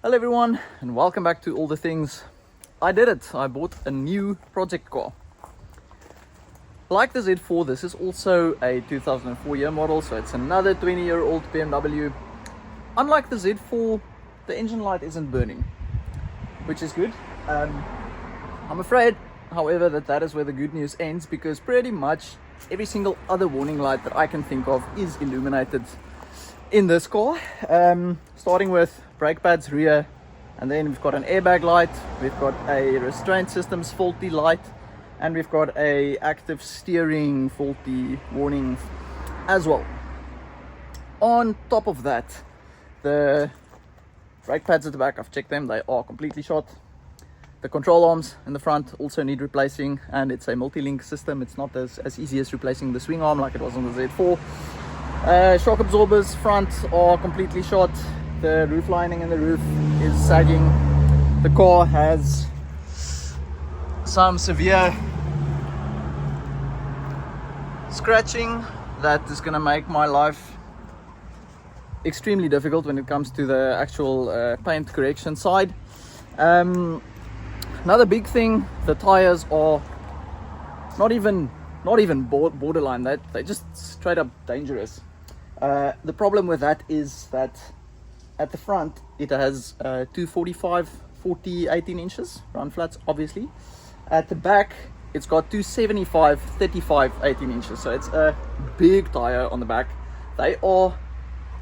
Hello everyone and welcome back to All the Things. I did it. I bought a new project car. Like the Z4, this is also a 2004 year model, so it's another 20-year-old BMW. Unlike the Z4, the engine light isn't burning, which is good. I'm afraid, however, that is where the good news ends, because pretty much every single other warning light that I can think of is illuminated in this car, starting with brake pads rear, and then we've got an airbag light, we've got a restraint systems faulty light, and we've got a active steering faulty warning as well. On top of that, the brake pads at the back, I've checked them, they are completely shot. The control arms in the front also need replacing, and it's a multi-link system. It's not as easy as replacing the swing arm like it was on the Z4. Shock absorbers front are completely shot. The roof lining in the roof is sagging. The car has some severe scratching that is going to make my life extremely difficult when it comes to the actual paint correction side. Another big thing, the tires are not even borderline, they're just straight up dangerous. The problem with that is that at the front it has 245 40 18 inches round flats, obviously. At the back it's got 275 35 18 inches, so it's a big tire on the back. They are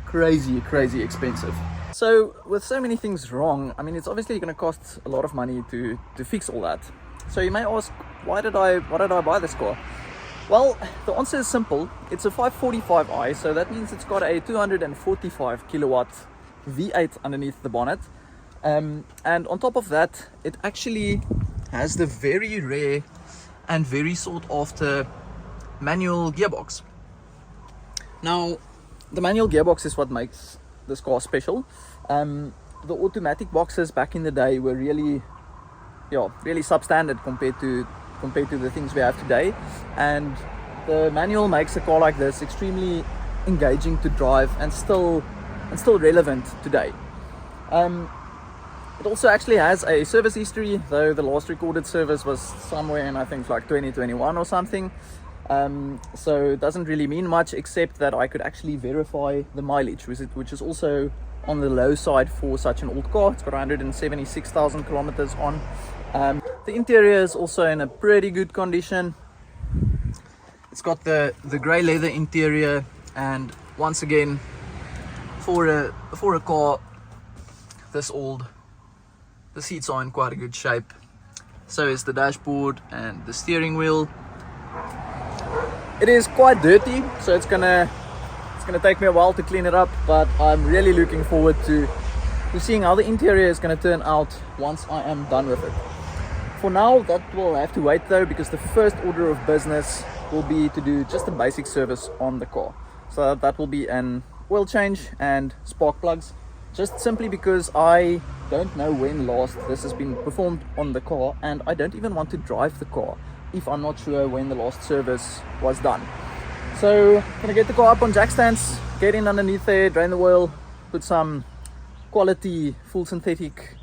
crazy expensive. So with so many things wrong, I mean, it's obviously going to cost a lot of money to fix all that. So you may ask, why did I buy this car? Well, the answer is simple. It's a 545i, so that means it's got a 245 kilowatt V8 underneath the bonnet. And on top of that, it actually has the very rare and very sought after manual gearbox. Now, the manual gearbox is what makes this car special. The automatic boxes back in the day were really substandard compared to the things we have today, and the manual makes a car like this extremely engaging to drive and still relevant today. It also actually has a service history, though the last recorded service was somewhere in, I think, like 2021 or something. So it doesn't really mean much, except that I could actually verify the mileage, which is also on the low side for such an old car. It's got 176,000 kilometers on. The interior is also in a pretty good condition. It's got the grey leather interior, and once again, for a car this old, the seats are in quite a good shape. So is the dashboard and the steering wheel. It is quite dirty, so it's gonna take me a while to clean it up, but I'm really looking forward to seeing how the interior is gonna turn out once I am done with it. For now, that will have to wait though, because the first order of business will be to do just a basic service on the car. So that will be an oil change and spark plugs, just simply because I don't know when last this has been performed on the car, and I don't even want to drive the car if I'm not sure when the last service was done. So I'm gonna get the car up on jack stands, get in underneath there, drain the oil, put some quality full synthetic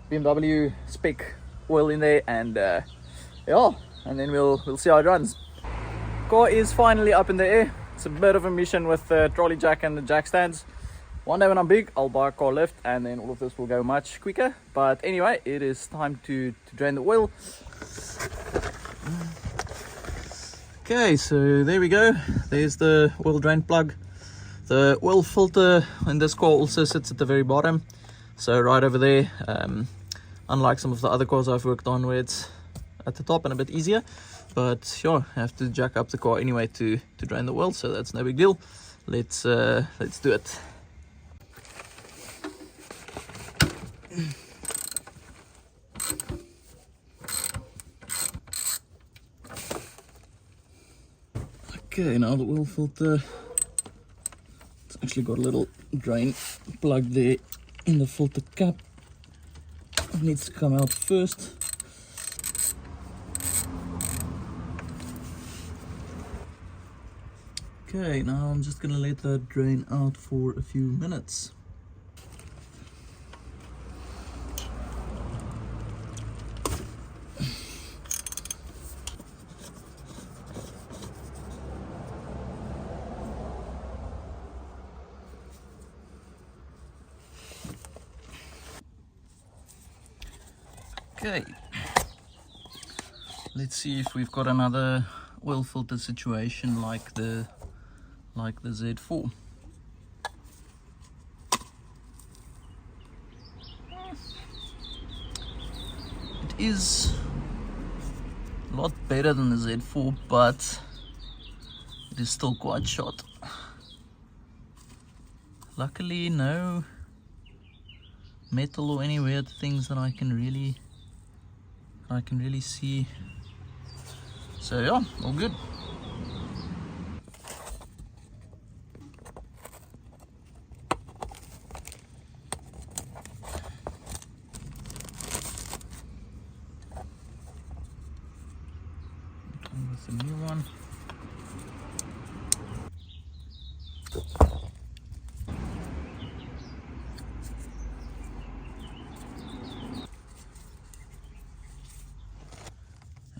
BMW spec oil in there, and and then we'll see how it runs. Car is finally up in the air. It's a bit of a mission with the trolley jack and the jack stands. One day when I'm big, I'll buy a car lift, and then all of this will go much quicker. But anyway, it is time to drain the oil. Okay, so there we go. There's the oil drain plug. The oil filter in this car also sits at the very bottom, so right over there. Unlike some of the other cars I've worked on where it's at the top and a bit easier, but sure, I have to jack up the car anyway to drain the oil, so that's no big deal. Let's do it. Okay, now the oil filter, it's actually got a little drain plug there in the filter cap. It needs to come out first. Okay, now I'm just gonna let that drain out for a few minutes. Okay, let's see if we've got another oil filter situation like the Z4. It is a lot better than the Z4, but it is still quite short. Luckily, no metal or any weird things that I can really see. So yeah, all good. With the new one.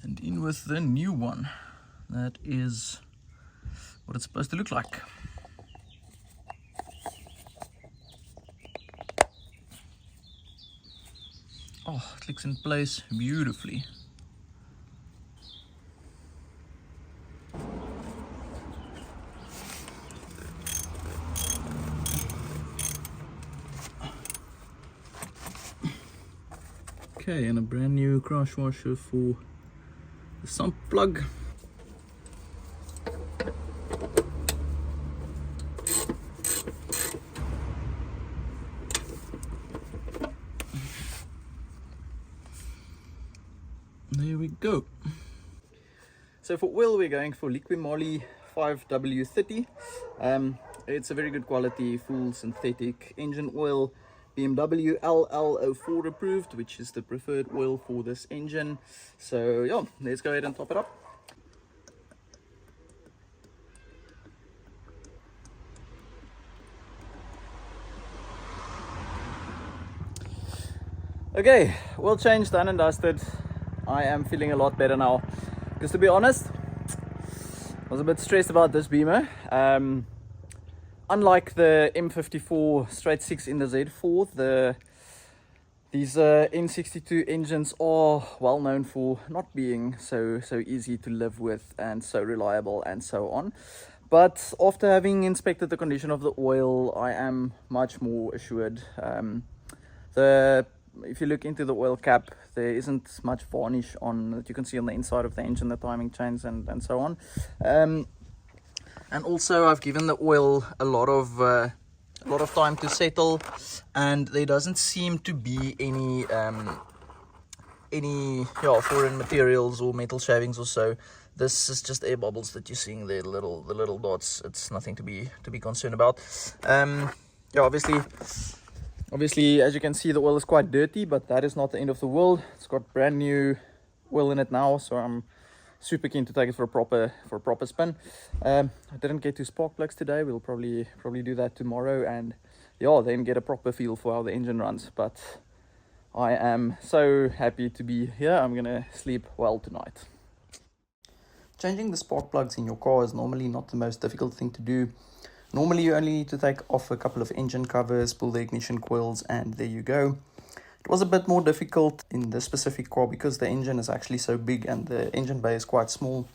And in with the new one. That is what it's supposed to look like. Oh, it clicks in place beautifully. Okay, and a brand new crash washer for the sump plug. There we go. So for oil, we're going for Liqui-Moly 5W30. It's a very good quality, full synthetic engine oil. BMW LL04 approved, which is the preferred oil for this engine. So yeah, let's go ahead and top it up. Okay, oil change done and dusted. I am feeling a lot better now. Because to be honest, I was a bit stressed about this Beamer. Unlike the M54 straight 6 in the Z4, these N62 engines are well known for not being so easy to live with and so reliable and so on. But after having inspected the condition of the oil, I am much more assured. If you look into the oil cap, there isn't much varnish on that you can see on the inside of the engine, the timing chains and so on. And also I've given the oil a lot of time to settle, and there doesn't seem to be any foreign materials or metal shavings or so. This is just air bubbles that you're seeing there, the little dots. It's nothing to be concerned about. Yeah, obviously, as you can see, the oil is quite dirty, but that is not the end of the world. It's got brand new oil in it now, so I'm super keen to take it for a proper spin. I didn't get to spark plugs today. We'll probably do that tomorrow, and yeah, then get a proper feel for how the engine runs. But I am so happy to be here. I'm gonna sleep well tonight. Changing the spark plugs in your car is normally not the most difficult thing to do. Normally you only need to take off a couple of engine covers, pull the ignition coils, and there you go. It was a bit more difficult in this specific car because the engine is actually so big and the engine bay is quite small.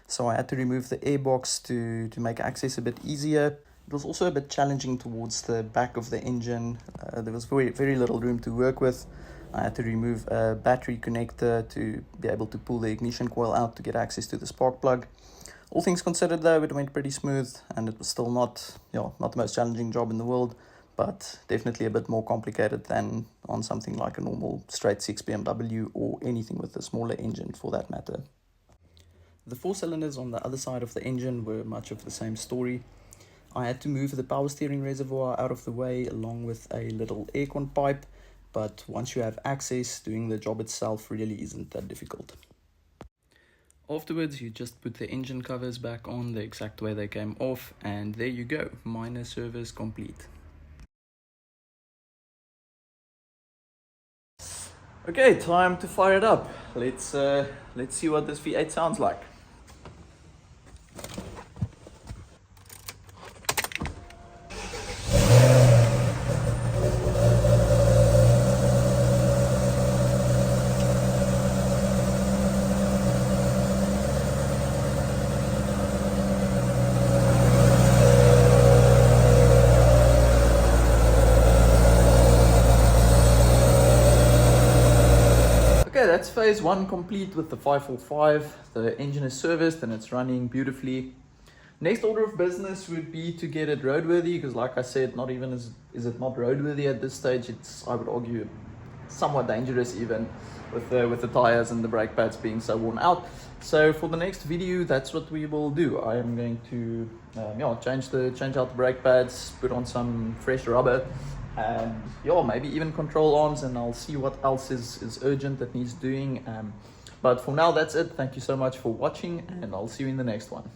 So I had to remove the airbox to make access a bit easier. It was also a bit challenging towards the back of the engine. There was very little room to work with. I had to remove a battery connector to be able to pull the ignition coil out to get access to the spark plug. All things considered though, it went pretty smooth, and it was still not the most challenging job in the world, but definitely a bit more complicated than on something like a normal straight 6 BMW or anything with a smaller engine for that matter. The 4 cylinders on the other side of the engine were much of the same story. I had to move the power steering reservoir out of the way along with a little aircon pipe, but once you have access, doing the job itself really isn't that difficult. Afterwards, you just put the engine covers back on the exact way they came off, and there you go, minor service complete. Okay, time to fire it up. Let's see what this V8 sounds like. Okay, that's phase one complete with the 545. The engine is serviced and it's running beautifully. Next order of business would be to get it roadworthy, because like I said, not even is it not roadworthy at this stage. It's, I would argue, somewhat dangerous even with the tires and the brake pads being so worn out. So for the next video, that's what we will do. I am going to change out the brake pads, put on some fresh rubber, and maybe even control arms, and I'll see what else is urgent that needs doing. But for now, that's it. Thank you so much for watching, and I'll see you in the next one.